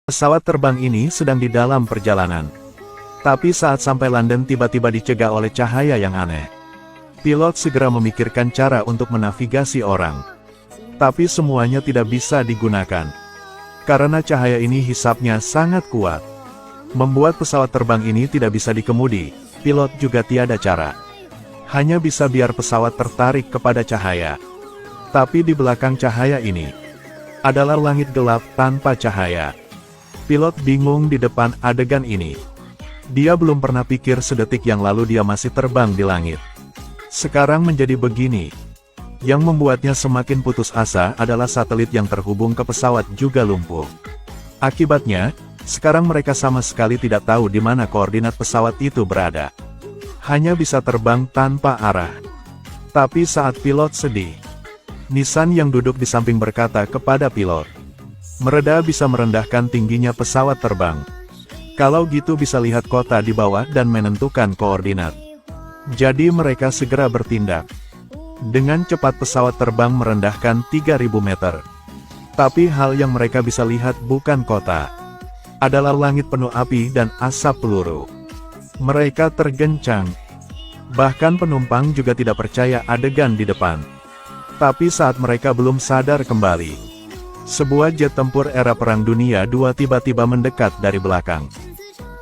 Pesawat terbang ini sedang di dalam perjalanan. Tapi saat sampai London tiba-tiba dicegah oleh cahaya yang aneh. Pilot segera memikirkan cara untuk menavigasi orang. Tapi semuanya tidak bisa digunakan. Karena cahaya ini hisapnya sangat kuat. Membuat pesawat terbang ini tidak bisa dikemudi, pilot juga tiada cara. Hanya bisa biar pesawat tertarik kepada cahaya. Tapi di belakang cahaya ini, adalah langit gelap tanpa cahaya. Pilot bingung di depan adegan ini. Dia belum pernah pikir sedetik yang lalu dia masih terbang di langit. Sekarang menjadi begini. Yang membuatnya semakin putus asa adalah satelit yang terhubung ke pesawat juga lumpuh. Akibatnya, sekarang mereka sama sekali tidak tahu di mana koordinat pesawat itu berada. Hanya bisa terbang tanpa arah. Tapi saat pilot sedih, Nissan yang duduk di samping berkata kepada pilot, "Mereda bisa merendahkan tingginya pesawat terbang. Kalau gitu bisa lihat kota di bawah dan menentukan koordinat." Jadi mereka segera bertindak. Dengan cepat pesawat terbang merendahkan 3.000 meter. Tapi hal yang mereka bisa lihat bukan kota. Adalah langit penuh api dan asap peluru. Mereka tergencang. Bahkan penumpang juga tidak percaya adegan di depan. Tapi saat mereka belum sadar kembali, sebuah jet tempur era Perang Dunia II tiba-tiba mendekat dari belakang.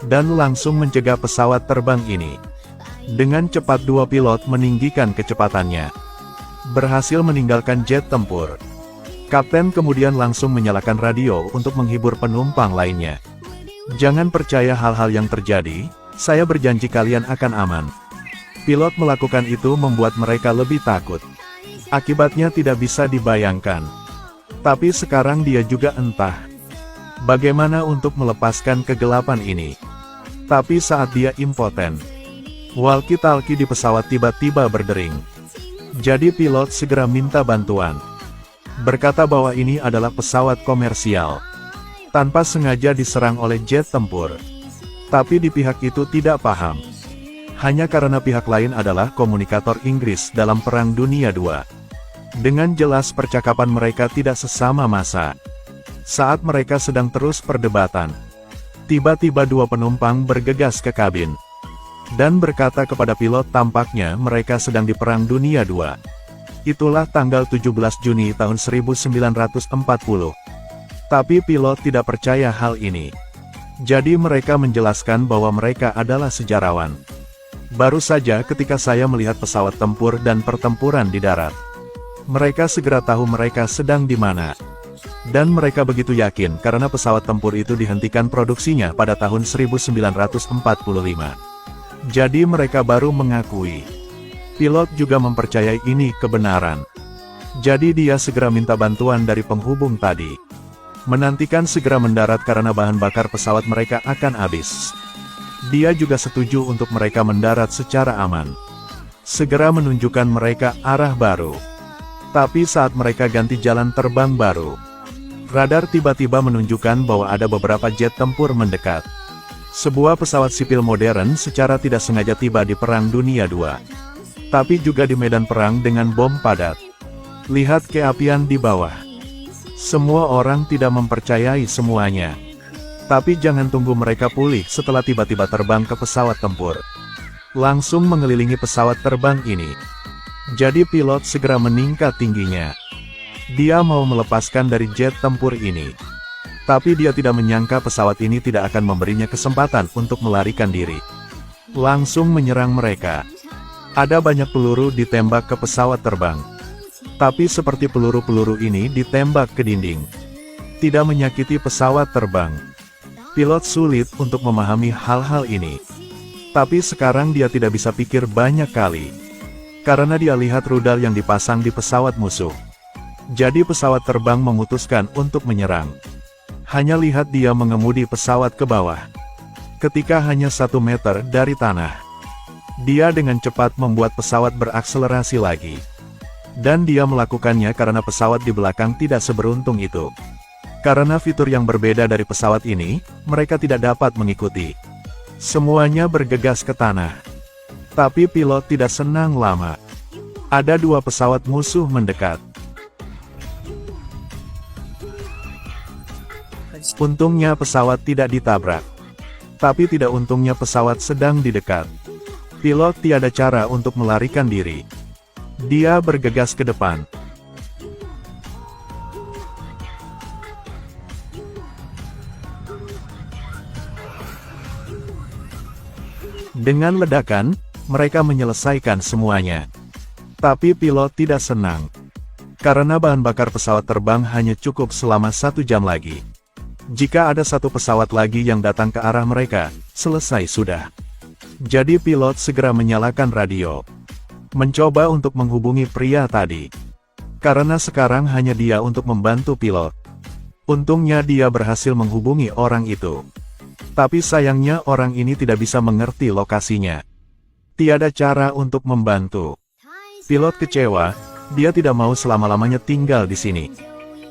Dan langsung mencegah pesawat terbang ini. Dengan cepat dua pilot meninggikan kecepatannya. Berhasil meninggalkan jet tempur. Kapten kemudian langsung menyalakan radio untuk menghibur penumpang lainnya. "Jangan percaya hal-hal yang terjadi, saya berjanji kalian akan aman." Pilot melakukan itu membuat mereka lebih takut. Akibatnya tidak bisa dibayangkan. Tapi sekarang dia juga entah bagaimana untuk melepaskan kegelapan ini. Tapi saat dia impoten, walkie-talkie di pesawat tiba-tiba berdering. Jadi pilot segera minta bantuan. Berkata bahwa ini adalah pesawat komersial. Tanpa sengaja diserang oleh jet tempur. Tapi di pihak itu tidak paham. Hanya karena pihak lain adalah komunikator Inggris dalam Perang Dunia II. Dengan jelas percakapan mereka tidak sesama masa. Saat mereka sedang terus perdebatan, tiba-tiba dua penumpang bergegas ke kabin. Dan berkata kepada pilot tampaknya mereka sedang di Perang Dunia II. Itulah tanggal 17 Juni tahun 1940. Tapi pilot tidak percaya hal ini. Jadi mereka menjelaskan bahwa mereka adalah sejarawan. "Baru saja ketika saya melihat pesawat tempur dan pertempuran di darat. Mereka segera tahu mereka sedang di mana. Dan mereka begitu yakin karena pesawat tempur itu dihentikan produksinya pada tahun 1945. Jadi mereka baru mengakui." Pilot juga mempercayai ini kebenaran. Jadi dia segera minta bantuan dari penghubung tadi. Menantikan segera mendarat karena bahan bakar pesawat mereka akan habis. Dia juga setuju untuk mereka mendarat secara aman. Segera menunjukkan mereka arah baru. Tapi saat mereka ganti jalan terbang baru, radar tiba-tiba menunjukkan bahwa ada beberapa jet tempur mendekat. Sebuah pesawat sipil modern secara tidak sengaja tiba di Perang Dunia II. Tapi juga di medan perang dengan bom padat. Lihat keapian di bawah. Semua orang tidak mempercayai semuanya. Tapi jangan tunggu mereka pulih setelah tiba-tiba terbang ke pesawat tempur. Langsung mengelilingi pesawat terbang ini. Jadi pilot segera meningkat tingginya. Dia mau melepaskan dari jet tempur ini. Tapi dia tidak menyangka pesawat ini tidak akan memberinya kesempatan untuk melarikan diri. Langsung menyerang mereka. Ada banyak peluru ditembak ke pesawat terbang. Tapi seperti peluru-peluru ini ditembak ke dinding. Tidak menyakiti pesawat terbang. Pilot sulit untuk memahami hal-hal ini. Tapi sekarang dia tidak bisa pikir banyak kali. Karena dia lihat rudal yang dipasang di pesawat musuh. Jadi pesawat terbang memutuskan untuk menyerang. Hanya lihat dia mengemudi pesawat ke bawah. Ketika hanya 1 meter dari tanah, dia dengan cepat membuat pesawat berakselerasi lagi. Dan dia melakukannya karena pesawat di belakang tidak seberuntung itu. Karena fitur yang berbeda dari pesawat ini, mereka tidak dapat mengikuti. Semuanya bergegas ke tanah. Tapi pilot tidak senang lama. Ada 2 pesawat musuh mendekat. Untungnya pesawat tidak ditabrak. Tapi tidak untungnya pesawat sedang di dekat. Pilot tiada cara untuk melarikan diri. Dia bergegas ke depan. Dengan ledakan, mereka menyelesaikan semuanya. Tapi pilot tidak senang. Karena bahan bakar pesawat terbang hanya cukup selama 1 jam lagi. Jika ada satu pesawat lagi yang datang ke arah mereka, selesai sudah. Jadi pilot segera menyalakan radio. Mencoba untuk menghubungi pria tadi. Karena sekarang hanya dia untuk membantu pilot. Untungnya dia berhasil menghubungi orang itu. Tapi sayangnya orang ini tidak bisa mengerti lokasinya. Tiada cara untuk membantu. Pilot kecewa, dia tidak mau selama-lamanya tinggal di sini.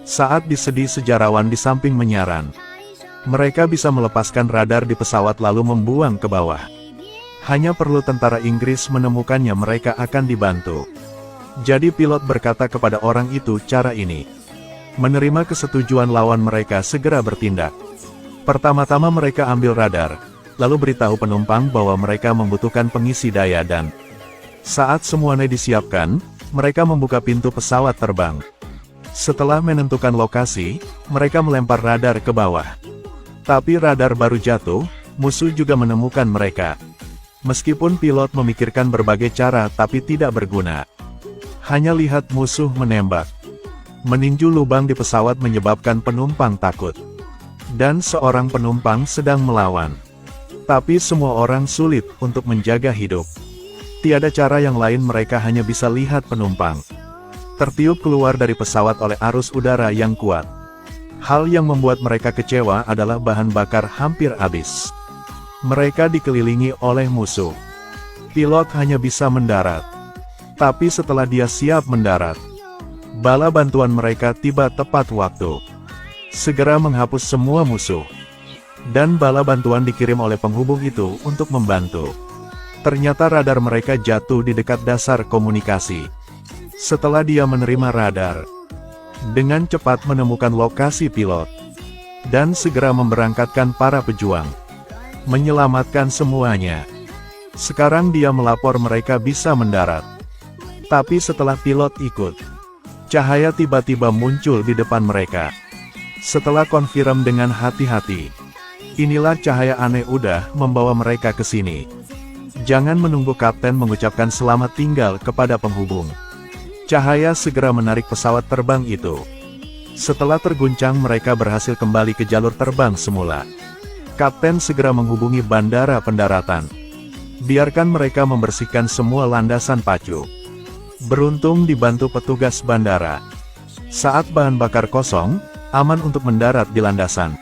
Saat disedih sejarawan di samping menyaran. Mereka bisa melepaskan radar di pesawat lalu membuang ke bawah. Hanya perlu tentara Inggris menemukannya mereka akan dibantu. Jadi pilot berkata kepada orang itu cara ini. Menerima kesetujuan lawan mereka segera bertindak. Pertama-tama mereka ambil radar, lalu beritahu penumpang bahwa mereka membutuhkan pengisi daya dan saat semuanya disiapkan, mereka membuka pintu pesawat terbang. Setelah menentukan lokasi, mereka melempar radar ke bawah. Tapi radar baru jatuh, musuh juga menemukan mereka. Meskipun pilot memikirkan berbagai cara tapi tidak berguna. Hanya lihat musuh menembak. Meninju lubang di pesawat menyebabkan penumpang takut. Dan seorang penumpang sedang melawan. Tapi semua orang sulit untuk menjaga hidup. Tiada cara yang lain, mereka hanya bisa lihat penumpang tertiup keluar dari pesawat oleh arus udara yang kuat. Hal yang membuat mereka kecewa adalah bahan bakar hampir habis. Mereka dikelilingi oleh musuh. Pilot hanya bisa mendarat. Tapi setelah dia siap mendarat, bala bantuan mereka tiba tepat waktu. Segera menghapus semua musuh. Dan bala bantuan dikirim oleh penghubung itu untuk membantu. Ternyata radar mereka jatuh di dekat dasar komunikasi. Setelah dia menerima radar, dengan cepat menemukan lokasi pilot, dan segera memberangkatkan para pejuang, menyelamatkan semuanya. Sekarang dia melapor mereka bisa mendarat. Tapi setelah pilot ikut, cahaya tiba-tiba muncul di depan mereka. Setelah konfirm dengan hati-hati, inilah cahaya aneh udah membawa mereka ke sini. Jangan menunggu kapten mengucapkan selamat tinggal kepada penghubung. Cahaya segera menarik pesawat terbang itu. Setelah terguncang mereka berhasil kembali ke jalur terbang semula. Kapten segera menghubungi bandara pendaratan. Biarkan mereka membersihkan semua landasan pacu. Beruntung dibantu petugas bandara. Saat bahan bakar kosong, aman untuk mendarat di landasan.